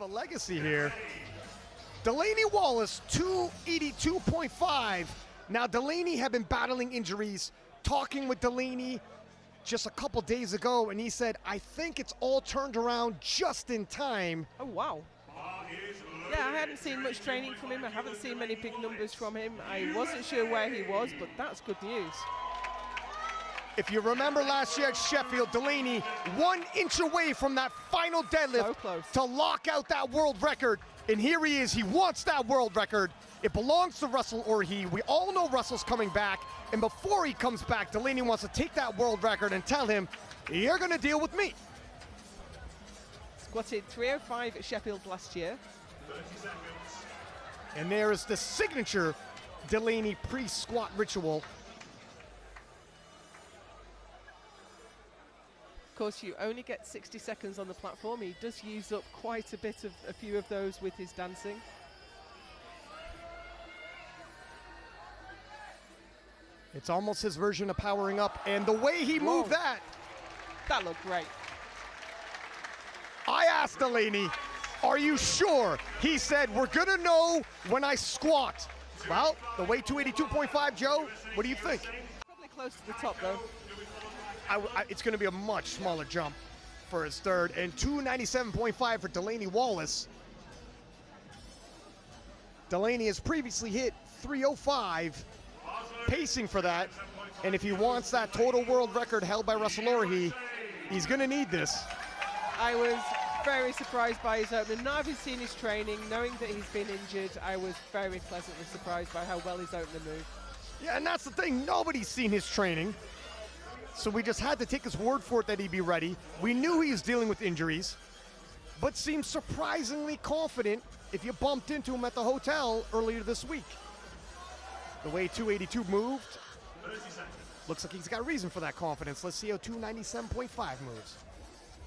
of a legacy here. Delaney Wallace, 282.5. Now, Delaney had been battling injuries, talking with Delaney just a couple days ago, and he said, I think it's all turned around just in time. Oh, wow. Yeah, I hadn't seen much training from him. I haven't seen many big numbers from him. I wasn't sure where he was, but that's good news. If you remember last year at Sheffield, Delaney 1 inch away from that final deadlift to lock out that world record. And here he is. He wants that world record. It belongs to Russell Orhii. We all know Russell's coming back. And before he comes back, Delaney wants to take that world record and tell him, you're going to deal with me. Squatted 305 at Sheffield last year. 30 seconds. And there is the signature Delaney pre-squat ritual. Of course, you only get 60 seconds on the platform. He does use up quite a few of those with his dancing. It's almost his version of powering up, and the way he moved that looked great. I asked Delaney, are you sure? He said, we're gonna know when I squat. Well, the weight 282.5, Joe, what do you think? Probably close to the top, though. It's gonna be a much smaller jump for his third, and 297.5 for Delaney Wallace. Delaney has previously hit 305, pacing for that, and if he wants that total world record held by Russell Orhii, he's gonna need this. I was very surprised by his opening. Not having seen his training, knowing that he's been injured, I was very pleasantly surprised by how well his opener moved. Yeah, and that's the thing, nobody's seen his training, so we just had to take his word for it that he'd be ready. We knew he was dealing with injuries, but seemed surprisingly confident if you bumped into him at the hotel earlier this week. The way 282 moved, 30 seconds. looks like he's got a reason for that confidence. Let's see how 297.5 moves.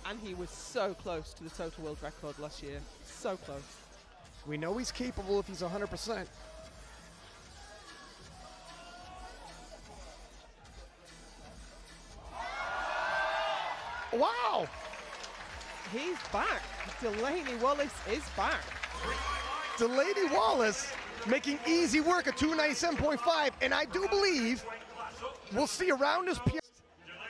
And he was so close to the total world record last year. So close. We know he's capable if he's 100%. Wow! He's back. Delaney Wallace is back. Delaney Wallace making easy work at 297.5, and I do believe we'll see around his PR.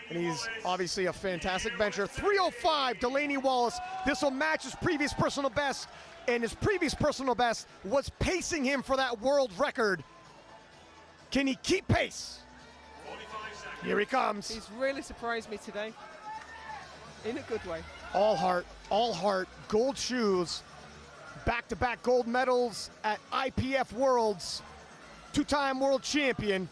And he's obviously a fantastic bencher. 305, Delaney Wallace. This will match his previous personal best, and his previous personal best was pacing him for that world record. Can he keep pace? 45 seconds. Here he comes. He's really surprised me today. In a good way. All heart, gold shoes, back-to-back gold medals at IPF Worlds, two-time world champion.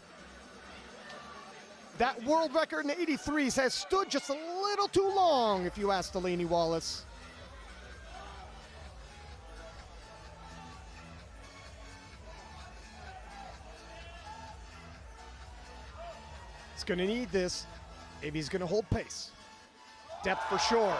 That world record in the 83s has stood just a little too long, if you ask Delaney Wallace. He's gonna need this if he's gonna hold pace. Depth for sure.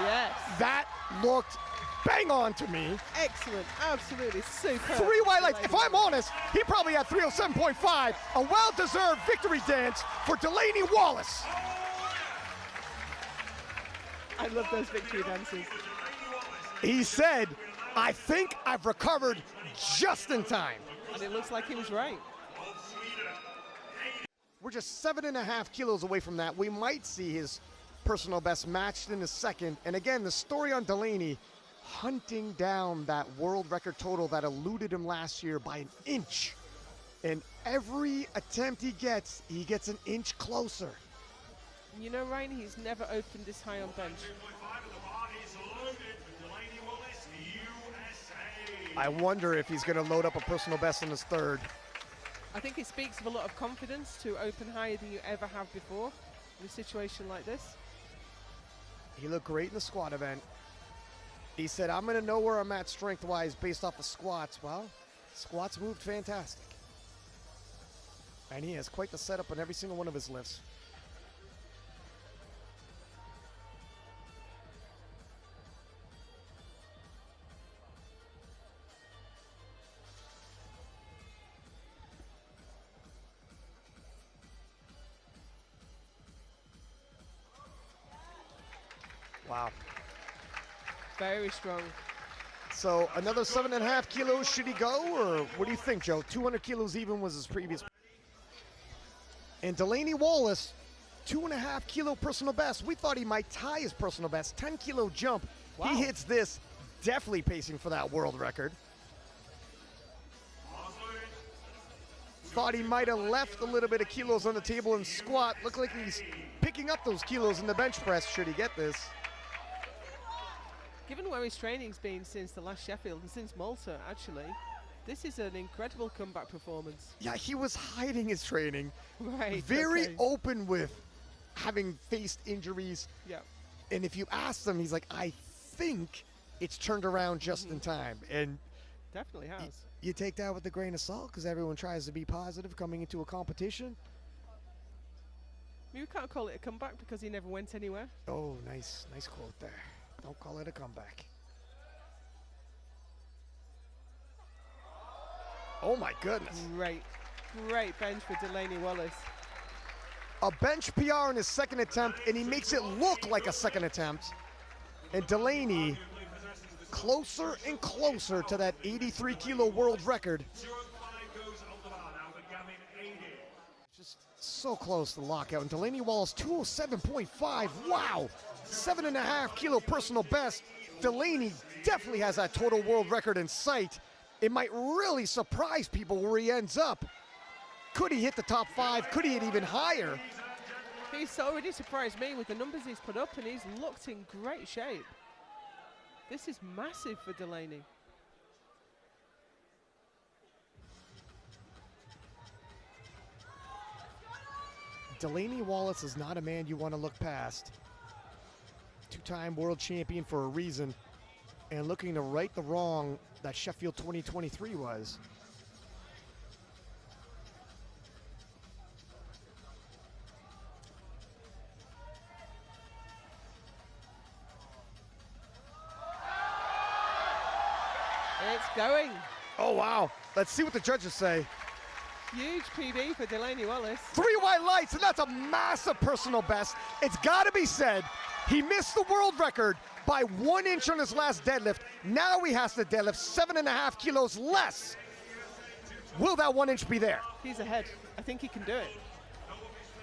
Yes. That looked bang on to me. Excellent. Absolutely superb. 3 white lights. If I'm honest, he probably had 307.5. A well-deserved victory dance for Delaney Wallace. I love those victory dances. He said, I think I've recovered just in time. And it looks like he was right. We're just 7.5 kilos away from that. We might see his personal best matched in a second. And again, the story on Delaney hunting down that world record total that eluded him last year by an inch. And every attempt he gets an inch closer. You know, Ryan, he's never opened this high on bench. I wonder if he's going to load up a personal best in his third. I think it speaks of a lot of confidence to open higher than you ever have before in a situation like this. He looked great in the squat event. He said, I'm going to know where I'm at strength-wise based off of squats. Well, squats moved fantastic. And he has quite the setup on every single one of his lifts. Wow. Very strong. So another 7.5 kilos, should he go, or what do you think, Joe? 200 kilos even was his previous. And Delaney Wallace, 2.5 kilo personal best. We thought he might tie his personal best, 10 kilo jump. Wow. He hits this, definitely pacing for that world record. Thought he might have left a little bit of kilos on the table and squat. Looked like he's picking up those kilos in the bench press, should he get this. Given where his training's been since the last Sheffield and since Malta, actually, this is an incredible comeback performance. Yeah, he was hiding his training. Right. Very okay. open with having faced injuries. Yeah. And if you ask him, he's like, I think it's turned around just in time. And Definitely has. you take that with a grain of salt because everyone tries to be positive coming into a competition. I mean, we can't call it a comeback because he never went anywhere. Oh, nice quote there. Don't call it a comeback. Oh my goodness. Great bench for Delaney Wallace. A bench PR in his second attempt, and he makes it look like a second attempt. And Delaney closer and closer to that 83 kilo world record. Just so close to lockout. And Delaney Wallace, 207.5. Wow. 7.5 kilo personal best. Delaney definitely has that total world record in sight. It might really surprise people where he ends up. Could he hit the top 5? Could he hit even higher? He's already surprised me with the numbers he's put up, and he's looked in great shape. This is massive for Delaney. Delaney Wallace is not a man you want to look past. Two-time world champion for a reason, and looking to right the wrong that Sheffield 2023 was. It's going. Oh, wow. Let's see what the judges say. Huge PB for Delaney Wallace. 3 white lights, and that's a massive personal best. It's got to be said, he missed the world record by 1 inch on his last deadlift. Now he has to deadlift 7.5 kilos less. Will that 1 inch be there? He's ahead. I think he can do it.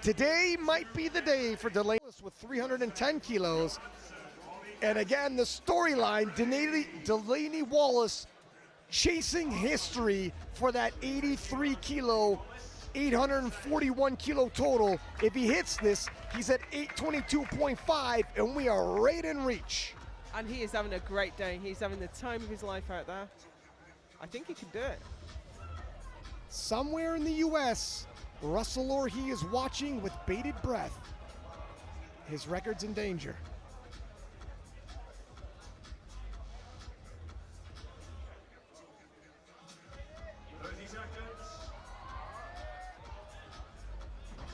Today might be the day for Delaney with 310 kilos. And again, the storyline, Delaney Wallace chasing history for that 83 kilo, 841 kilo total. If he hits this, he's at 822.5, and we are right in reach. And he is having a great day. He's having the time of his life out there. I think he can do it. Somewhere in the U.S., Russell Orhe is watching with bated breath. His record's in danger.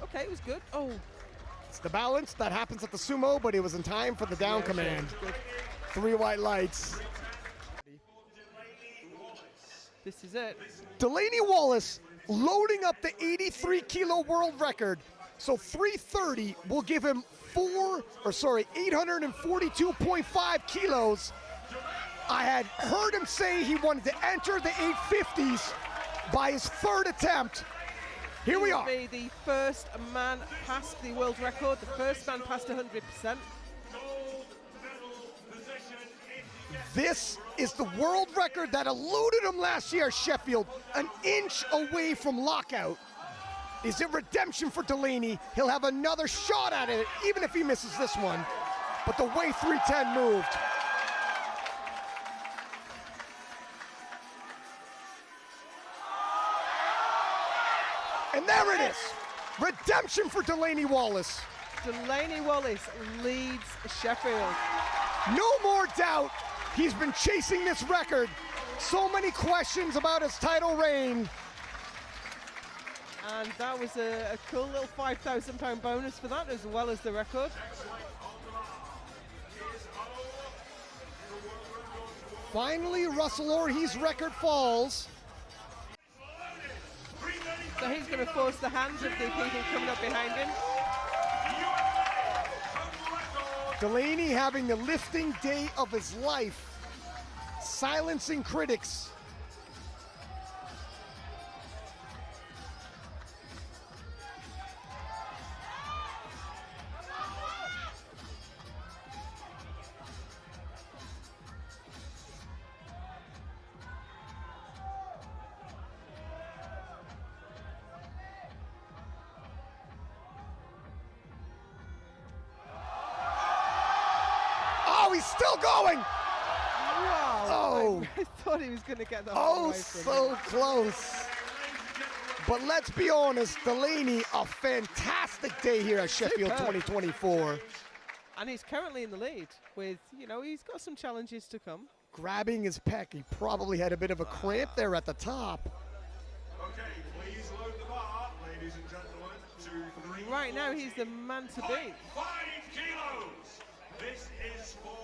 Okay, it was good. Oh, It's the balance that happens at the sumo, but it was in time for the down command. good. 3 white lights. This is it. Delaney Wallace loading up the 83 kilo world record. So 330 will give him 842.5 kilos. I had heard him say he wanted to enter the 850s by his 3rd attempt. Here we are. He will be the first man past the world record, the first man past 100%. This is the world record that eluded him last year at Sheffield, an inch away from lockout. Is it redemption for Delaney? He'll have another shot at it, even if he misses this one. But the way 310 moved. And there it is. Redemption for Delaney Wallace. Delaney Wallace leads Sheffield. No more doubt. He's been chasing this record. So many questions about his title reign. And that was a cool little £5,000 bonus for that, as well as the record. Finally, Russell Orhe's record falls. So he's going to force the hands of the people coming up behind him. Delaney having the lifting day of his life, silencing critics. Oh, he's still going. Wow. Oh. I thought he was going to get the whole Oh, way from so it. close. But let's be honest, Delaney, a fantastic day here at Sheffield Superb. 2024. And he's currently in the lead with, you know, he's got some challenges to come. Grabbing his pec, he probably had a bit of a cramp there at the top. Okay, please load the bar, ladies and gentlemen, to 3. Right now, he's the man to beat. 5 kilos. This is for